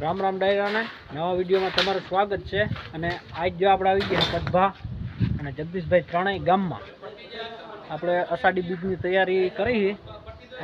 राम राम डायराने नवा विडियो में तमारुं स्वागत है। अने आज जो आपणे आवी गया पदभा अने जगदीशभाई त्रणेय गाम में आपणे अषाढ़ी बीजनी तैयारी करी है।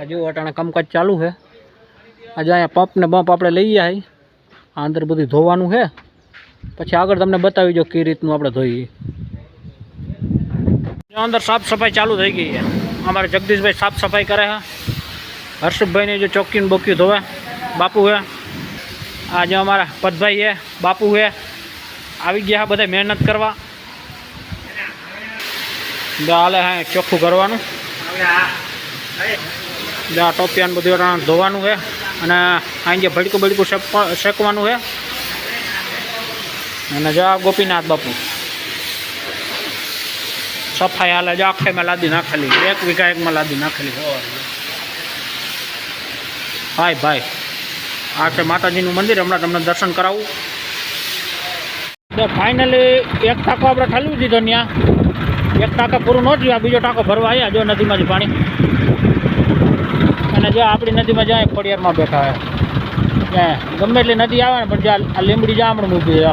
आज जो अटाणे कामकाज चालू है। आज अहींया पंप ने बम्प आपणे लई आया है। अंदर बधुं धोवानुं है, पछी आगळ तमने बतावी जो कई रीतनुं आपणे धोईए। अंदर साफ सफाई चालू थई गई है। अमारे जगदीशभाई साफ सफाई करे है। हर्षभाई ने जो चौकी ने बोकी धोवे बापू है। आज अमारा पदभाई है, बापू है, આવી ગયા બધા મહેનત કરવા। હાલે હે ચોખ્ખું કરવાનું, જા ટોપિયાન બધું ધોવાનું છે અને આજે ભડકું ભડકું શેકવાનું છે। અને જા ગોપીનાથ બાપુ સફાઈ હાલે, જા આખેમાં લાદી નાખેલી, 1 વીઘા 1 માં લાદી નાખેલી। ભાઈ ભાઈ आ है माताजीनु मंदिर, हमणां तमने दर्शन करावुं। तो फाइनली एक टाँको आपणे ठालवी दीधो। त्यां एक टाँका पूरुं न थयुं, बीजो टाँको भरवा आव्या। जो नदीमांथी पाणी अने जो आपणी नदीमां ज्यां खोडियारमां बेठा है, ज्यां गमे एटली नदी आवे ने पण ज्यां आ લીમડી जामणुं ઊભી છે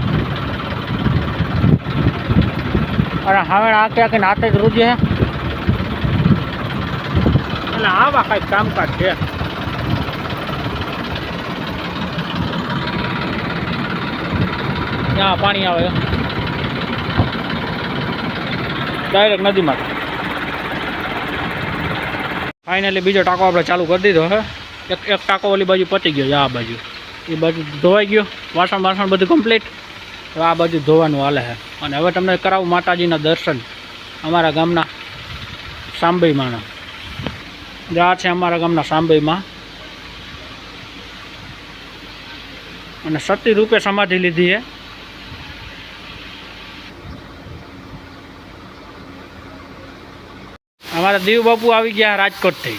अने हवे आके आके नाते ज रूजे है। अने आवा कांईक कामकाज छे। यहाँ पानी आवे डायरेक्ट नदी में। फाइनली बीजो टाँको आपणे चालू कर दीधो है। एक टाँको ओली बाजू पची गयो, आ बाजू ये बाजू धोवाई गयो। वासण बासण बधुं कम्प्लीट। आ बाजू धोवानुं हाले है। अने हवे तमने करावुं माताजीना दर्शन अमारा गामना सांबई माना। आ छे अमारा गामना सांबई मां। अने सती रूपे समाधि लीधी है। हमारा दीव बापू आ गया राजकोट थी।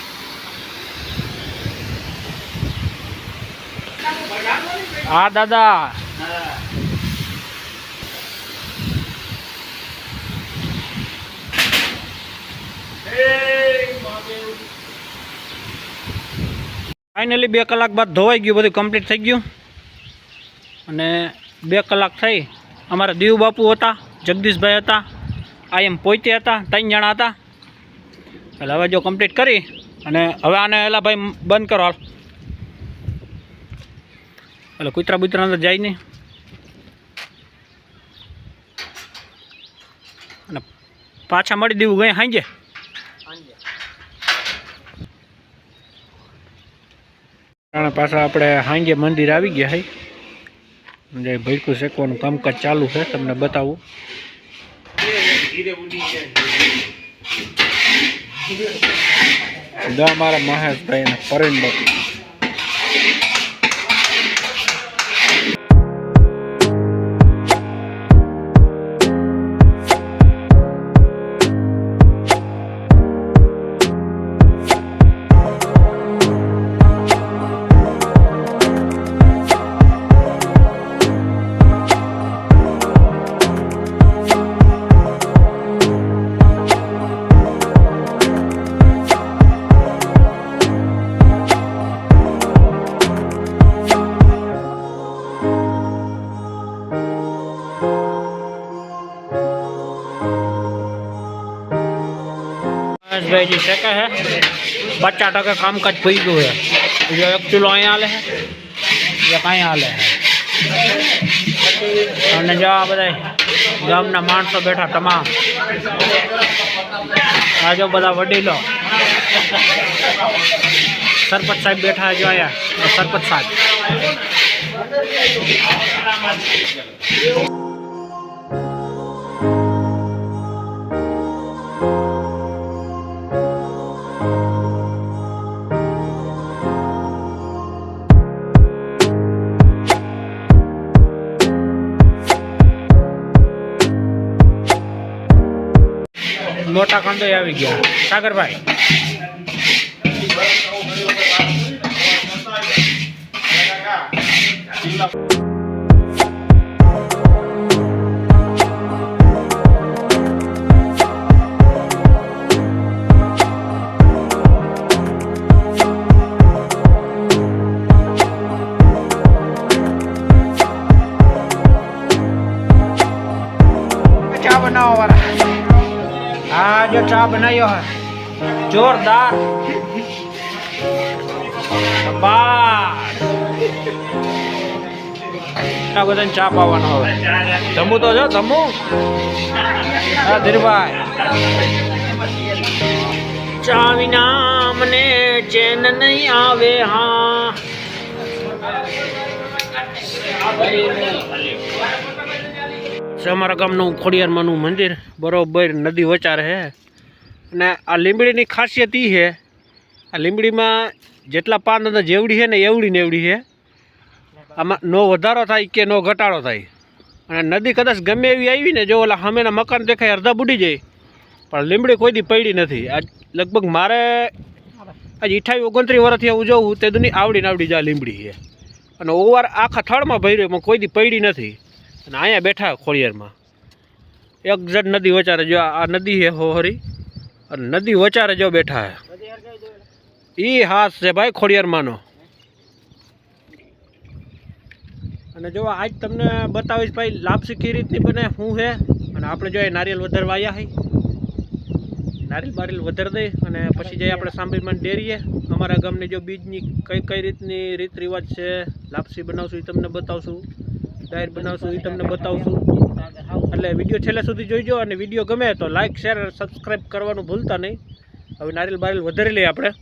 हाँ दादा फाइनली 2 कलाक बाद धोवाई गયું, બધું कम्प्लीट थी गયું। અને 2 કલાક थी। अमारा दीव बापू था, जगदीशभाई था, आई एम पोते था, 3 जणा था। એટલે હવે જો કમ્પ્લીટ કરી અને હવે આને એલા ભાઈ બંધ કરો હાલ। એટલે કૂતરા બૂતરા અંદર જાય નહીં। અને પાછા મળી દેવું ગઈ હાંજે। અને પાછા આપણે હાંજે મંદિર આવી ગયા છે। જે ભડકું શેકવાનું કામકાજ ચાલુ છે, તમને બતાવું। हमारा महेश भाई ने परेन बापू भाई जी शेका है। 50% कामकाज पी गयो है। जो 1 चूलो अँ हाले है, एक अँ हाले है। अने जो आ बधा गामना माणसो बैठा तमाम। आ जो बधा वडीलो सरपंच साहब बैठा है। जो आया सरपंच साहब मोटा कंदो आ गया। सागर भाई ચા બનાવ્યો હે જોરદાર બસ આ બધાને ચા પાવાનો હવે ધમુ તો જો ધમુ હા ધીરભાઈ ચા વિના મને ચેન નહીં આવે હા અમારા ગામનું ખોડિયારમાંનું મંદિર બરોબર નદી વચારે છે અને આ લીંબડીની ખાસિયત એ છે આ લીંબડીમાં જેટલા પાન અંદર જેવડી છે ને એવડી ને એવડી છે આમાં નો વધારો થાય કે નો ઘટાડો થાય અને નદી કદાચ ગમે એવી આવી ને જો ઓલા સામેના મકાન દેખાય અડધા બુડી જાય પણ લીંબડી કોઈ દી પડી નથી આજ લગભગ મારે આજ 28-29 વર્ષથી હું જોઉં તે દુની આવડી જાય લીંબડી છે અને ઓવાર આખા થળમાં ભર્યો પણ કોઈ દી પડી નથી અને અહીંયા બેઠા ખોડિયારમાં એક જટ નદી વચારે જો આ નદી છે હોરી અને નદી વચારે જો બેઠા હે એ હાથ છે ભાઈ ખોડિયારમાંનો અને જો આજ તમને બતાવીશ ભાઈ લાપસી કઈ રીતની બને શું છે અને આપણે જો નારિયેલ વધારવા આવ્યા હોય નારિયેલ બારિયેલ વધારી દઈ અને પછી જઈએ આપણે સાંભળીમાં ડેરીએ અમારા ગામની જો બીજની કઈ રીતની રીત રિવાજ છે લાપસી બનાવશું એ તમને બતાવશું ડાયર બનાવશું એ તમને બતાવશું એટલે વિડીયો છેલ્લે સુધી જોઈજો અને વિડીયો ગમે તો લાઇક શેર અને સબસ્ક્રાઈબ કરવાનું ભૂલતા નહીં હવે નારિયેલ બારિયેલ વધારી લઈએ આપણે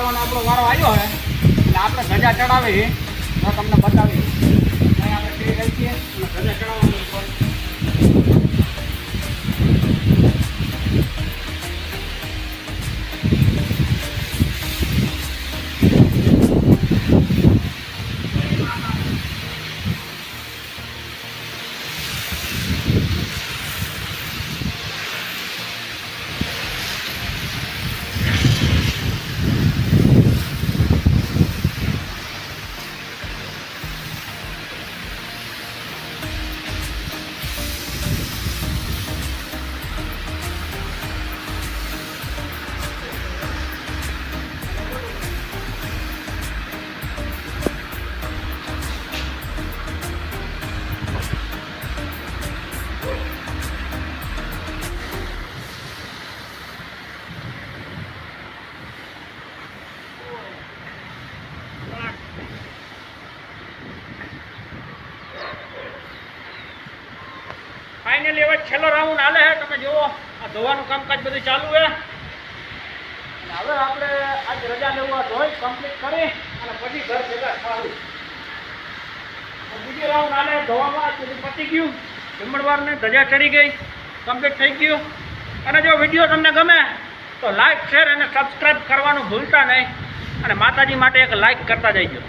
ચડાવવાનો આપણો વારો આવ્યો છે એટલે આપણે ધજા ચડાવી તો તમને બતાવી આપણે ફ્રી રહી છીએ અને ધજા ચડાવવાનું ફાઇનલી હવે છેલ્લો રાઉન્ડ હાલે છે. તમે જુઓ આ ધોવાનું કામકાજ બધું ચાલુ છે. હવે આપણે આજ રજા લેવા ધોઈ કમ્પ્લીટ કરી અને પછી ઘર ભેગા થવું. બીજો રાઉન્ડ હાલે ધોવામાં આજ બધું પતી ગયું. જમણવારને ધજા ચડી ગઈ, કમ્પ્લીટ થઈ ગયું. અને જો વિડીયો તમને ગમે તો લાઈક શેર અને સબસ્ક્રાઈબ કરવાનું ભૂલતા નહીં અને માતાજી માટે એક લાઈક કરતા જઈજો.